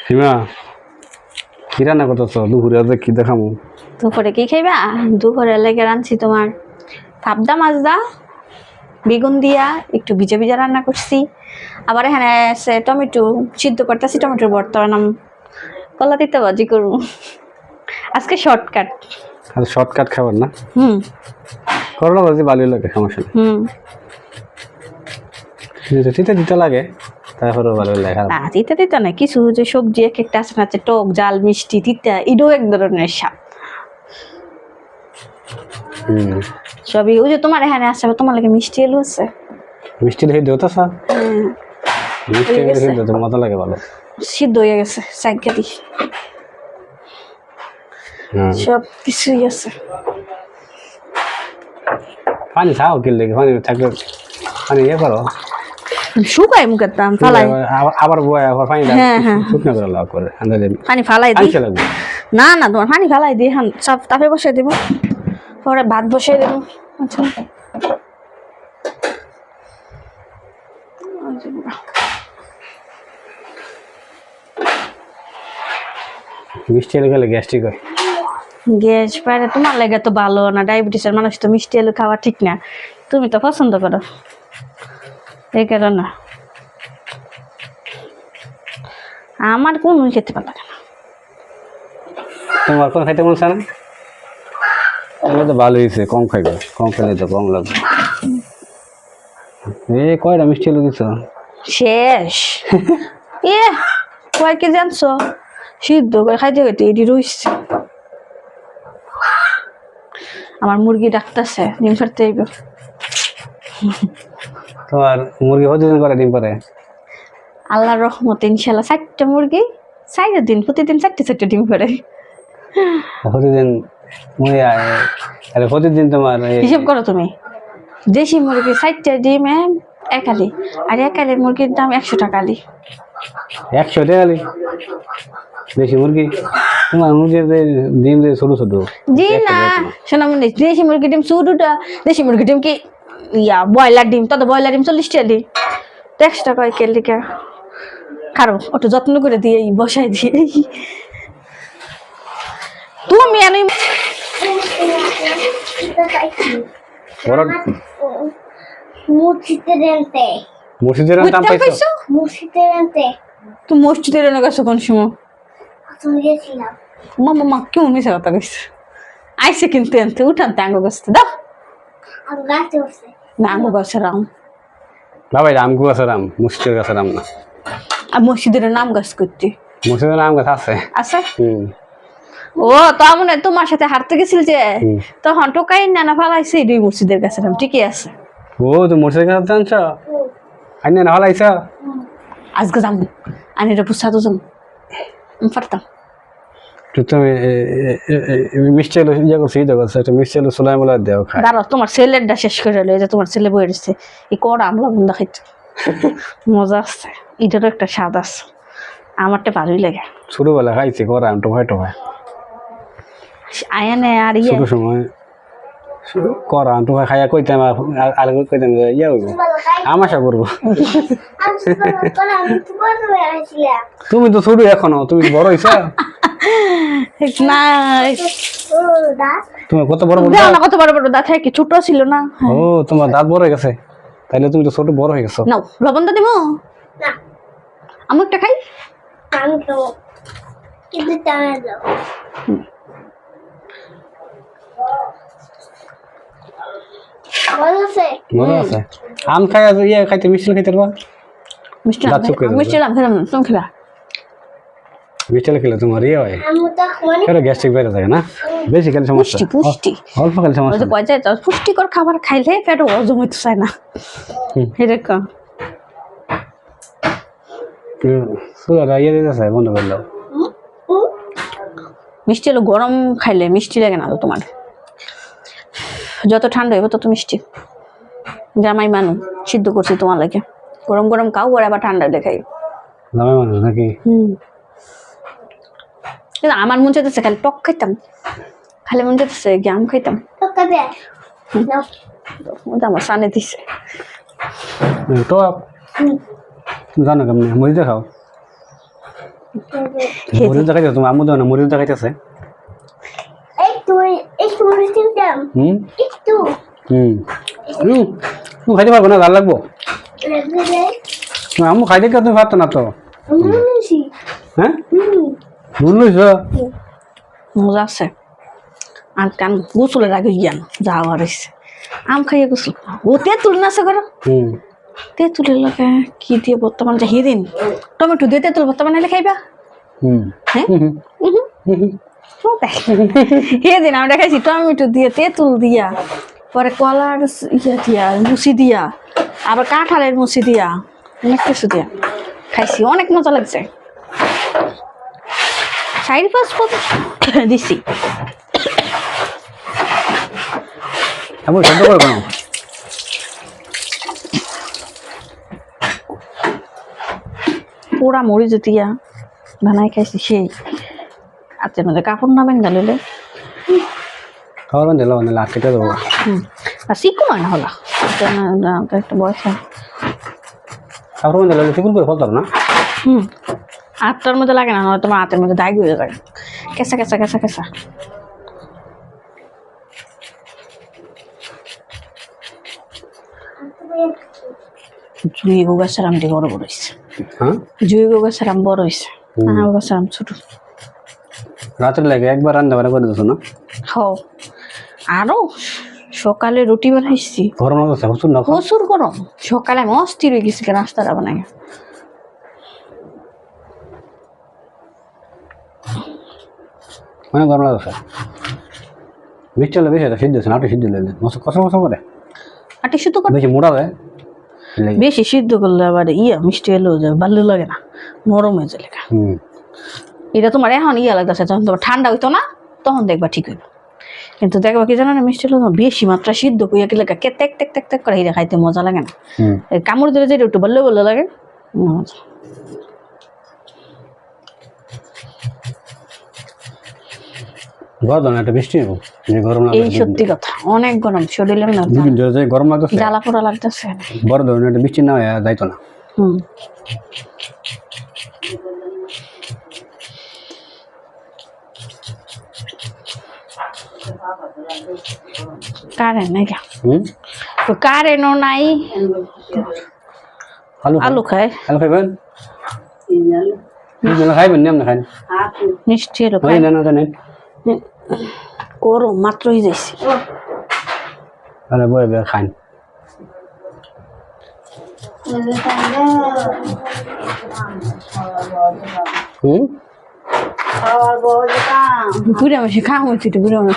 সীমা কি রান্না করতেছ দুপুরে আজ কি দেখামু? দুপুরে কি খাইবা? দুপুরে লেগে রাঁধছি তোমার পাবদা মাছ দা বেগুন দিয়া একটু ভিজা ভিজা রান্না করছি। আবার এখানে আছে টমেটো সিদ্ধ করতেছি, টমেটোর ভর্তা বানাম, কলা দিতে ভাজি করবো। আজকে শর্টকাট। আর শর্টকাট খাবার না? হুম করলা ভাজি ভালোই লাগে, সমস্যা নেই। তিতে দিতে লাগে, তারপরে ভালো লাগে। না তিতা তিতা না, কিছু যে সবজি এক একটা আছে না, টক ঝাল মিষ্টি তিতা, এটাও এক ধরনের স্বাদ। সবই ওই যে তোমার এখানে আসছে, তোমার লাগে মিষ্টি এলো আছে, মিষ্টি দেখে দেওয়া স্যার মিষ্টি দেখে দিতে মজা লাগে, ভালো সিদ্ধ হয়ে গেছে সাইকেলি, সব কিছুই আছে। পানি খাও কি লেগে, পানি থাকলে পানি ইয়ে করো, শুকাই মুখের দাম ফালাই, আবার বয় আবার পানি শুকনো করে লাভ করে পানি ফালাই দিই। না না তোমার পানি ফালাই দিই, হ্যাঁ সব তাপে বসিয়ে দেবো, পরে ভাত বসিয়ে দেবো। আচ্ছা মিষ্টি এলে গেলে গ্যাস্ট্রিক হয়, গ্যাস পারে। তোমার লাগে তো ভালো না, ডায়াবেটিসের মানুষ তো মিষ্টি আলু খাওয়া ঠিক না, তুমি তো পছন্দ করো এই কারণে। আমার কোন খেতে পারো না। তোমার কোন খাইতে মন চায় না? তাহলে তো ভালো হয়েছে, কম খাইবে, কম খাইলে তো কম লাগবে। কয়টা মিষ্টি এলো দিচ্ছ? শেষ এ কয় কি জানছো, সিদ্ধ করে খাইতে খাইতে এটি রইছে। আমার মুরগি ডাকতেছে ডিম ফাটতে হইব। তোমার মুরগি প্রতিদিন করে ডিম পারে? আল্লাহর রহমতে ইনশাল্লাহ 4টা মুরগি 4 দিন প্রতিদিন 4টা ডিম পারে। প্রতিদিন প্রতিদিন তোমার হিসাব করো তুমি, দেশি মুরগি 4টা ডিমে একালি, আর একালি মুরগির দাম 100 টাকা আলি। 100 টাকা আলি দেশি মুরগি? তোমার মুরগির ডিম যে ছোট ছোট। জি না শোনা মনে, দেশি মুরগির ডিম ছোটটা, দেশি মুরগির ডিম কি ইয়া ব্রয়লার ডিম, তত ব্রয়লার ডিম 40 টাকা দিই, 100 টাকা কেলিকা খারো একটু যত্ন করে দিয়ে বসাই দিয়ে। তুমি আমি মসজিদের দাম পাইছো? তুমি মসজিদের এনে গেছো কোন সময়? মামা কেমন মিশা কথা কইছে, আইসে কিন্তু এনতে উঠান আঙ্গ গাছতে দাও না, আঙ্গ গাছের আম বাবা, আম গাছের আম, মসজিদের গাছের আম না। আর মসজিদের নাম গাছ করতে, মসজিদের আম গাছ আছে আছে। ও তো মনে হয় তোমার সাথে হাঁটতে গেছিল যে, তখন টোকাই না ফালাইছে দুই মসজিদের গাছের আম, ঠিকই আছে। ও তো মসজিদের গাছ জানছ, আইন না ফালাইছ? আজকে যাবো আমি এটা পুষা তো যাবো পারতাম। তুমি মিষ্টি এলো ইয়ে করছো, ইয়ে করছো, একটা মিষ্টি এলো সোলাই মোলা দেও খায়। দাঁড়াও তোমার ছেলেরটা শেষ করে এলো, এই যে তোমার ছেলে বয়ে দিচ্ছে এই কড়া আমলা বন্ধা খাইতে মজা আসছে, এটারও একটা স্বাদ আছে, আমারটা ভালোই লাগে। ছোটবেলা খাইছি করা আম টোফায় টোফায়, আয়ানে আর ইয়ে ছোট সময় করা আম টোফায় খাইয়া কইতাম, আর কইতাম ইয়ে হইব আমাশা করবো। তুমি তো ছোট এখনো, তুমি বড় হইছা না, তোমার কত বড় বড় কত বড় বড় দাঁত, কি ছোট ছিল না? ও তোমার দাঁত বড় হয়ে গেছে, তাইলে তুমি তো ছোট বড় হয়ে গেছো। নাও লবণ দা দিমু না, আমি একটা খাই, আমি খাবো কিন্তু টানা দাও। মজা আছে আম খাই, ইয়ে খাইতে মিষ্টি খাইতে পারবা? মিষ্টি আম খেলাম না, তুমি খেলা মিষ্টি খেলে তোমার ইয়ে হয়, গ্যাস্ট্রিক বেড়ে থাকে না, বেশি খেলে সমস্যা, পুষ্টি অল্প খেলে সমস্যা। পুষ্টিকর খাবার খাইলে পেটে হজম হইতে চায় না, এরকম সুগার ইয়ে দিতে চায় বন্ধ করলো। মিষ্টি হলো গরম খাইলে মিষ্টি লাগে না তো তোমার, যত ঠান্ডা হইব তত মিষ্টি। জামাই মানু সিদ্ধ করছি তোমার লাগে, গরম গরম খাও, আর আবার ঠান্ডা দেখাই জামাই মানু নাকি? আমার মন চাইতেছে খালি টক খাইতাম, খালি মন চাইতেছে আম খাইতাম, আমার সানে দিছে টক জানো কেমনি মরিচা খাও? মরিচ দেখাইছে তোমার আম্মু দাও না মরিচ দেখাইতেছে একটু মরিচ দাম হুম একটু তুমি খাইতে পারবো না ভাল লাগবো লাগবে তোমার আম্মু খাইতে কে তুমি পারতো না তো মুনুছি হ্যাঁ নুন লইছ মজা আছে আর কান গোসলের আগে গিয়ান যাওয়া রয়েছে আম খাইয়ে গোসল ও তেঁতুল না আছে করো হুম তেঁতুলের লোকে কি দিয়ে বর্তমান যে হিদিন টমেটো দিয়ে তেঁতুল বর্তমান এলে খাইবা হুম হ্যাঁ হুম হিদিন আমরা খাইছি টমেটো দিয়ে তেঁতুল দিয়া পরে কলার ইয়ে দিয়া মুসি দিয়া আবার কাঁঠালের মুসি দিয়া অনেক কিছু দিয়া খাইছি অনেক মজা লাগছে 4-5 পদ দিছি আম্মু শব্দ করবো না পোড়া মরিচ দিয়া বানাই খাইছি সেই হাতের মধ্যে কাপড় নামেন গালিলে খাওয়ার দিল না লাখ কেটে দেবো আর শিখো না হলা একটা বয়স হয়। কাপড় দিল চিকুন করে ফলতাম না হাতটার মধ্যে লাগে না তোমার হাতের মধ্যে দাগ হয়ে যায় কেঁচা কেঁচা কেঁচা কেঁচা জুই গাছের আমটি বড় বড় হয়েছে হ্যাঁ জুই গাছের আম বড় হয়েছে গাছের আম ছোট রাতের লাগে একবার রান্না বান্না করে দিত না হও আরো সকালে রুটি বানাইছি গরম লাগছে প্রচুর না প্রচুর গরম সকালে আমি অস্থির হয়ে গেছি রাস্তাটা বানাই অনেক গরম লাগছে বৃষ্টি হলে বেশি সিদ্ধ হচ্ছে না আটে সিদ্ধ হলে কষা কষা করে আটি শুধু বেশি মোটা হয় বেশি সিদ্ধ করলে আবার মিষ্টি এলেও যাবে ভালো লাগে না নরম হয়ে যায় লেখা এটা তোমার এখন লাগতেছে যখন তোমার ঠান্ডা হইতো না তখন দেখবা ঠিক হইব কিন্তু দেখবা কি জানো না মিষ্টি হলো বেশি মাত্রা সিদ্ধ কইয়া কি লাগে টেক টেক টেক টেক করে এটা খাইতে মজা লাগে না কামড় দিলে যেটা একটু বললে বললে লাগে গরম একটা বৃষ্টি নেবো গরম এই সত্যি কথা অনেক গরম শরীরের না লাগছে গরম লাগতেছে জ্বালা পোড়া লাগতেছে বড় ধরনের একটা বৃষ্টি না হয় যাইতো না কারেন্ট নাই তো কারেন্টও নাই আলু খায় আলু খাইবেন খাইবেন না খাই মিষ্টি এলো খাই না জানেন গরম মাত্রই যাইছি তাহলে বয়ে বয়ে খান ঘুরে আমার খাওয়া হচ্ছে ঘুরে আমার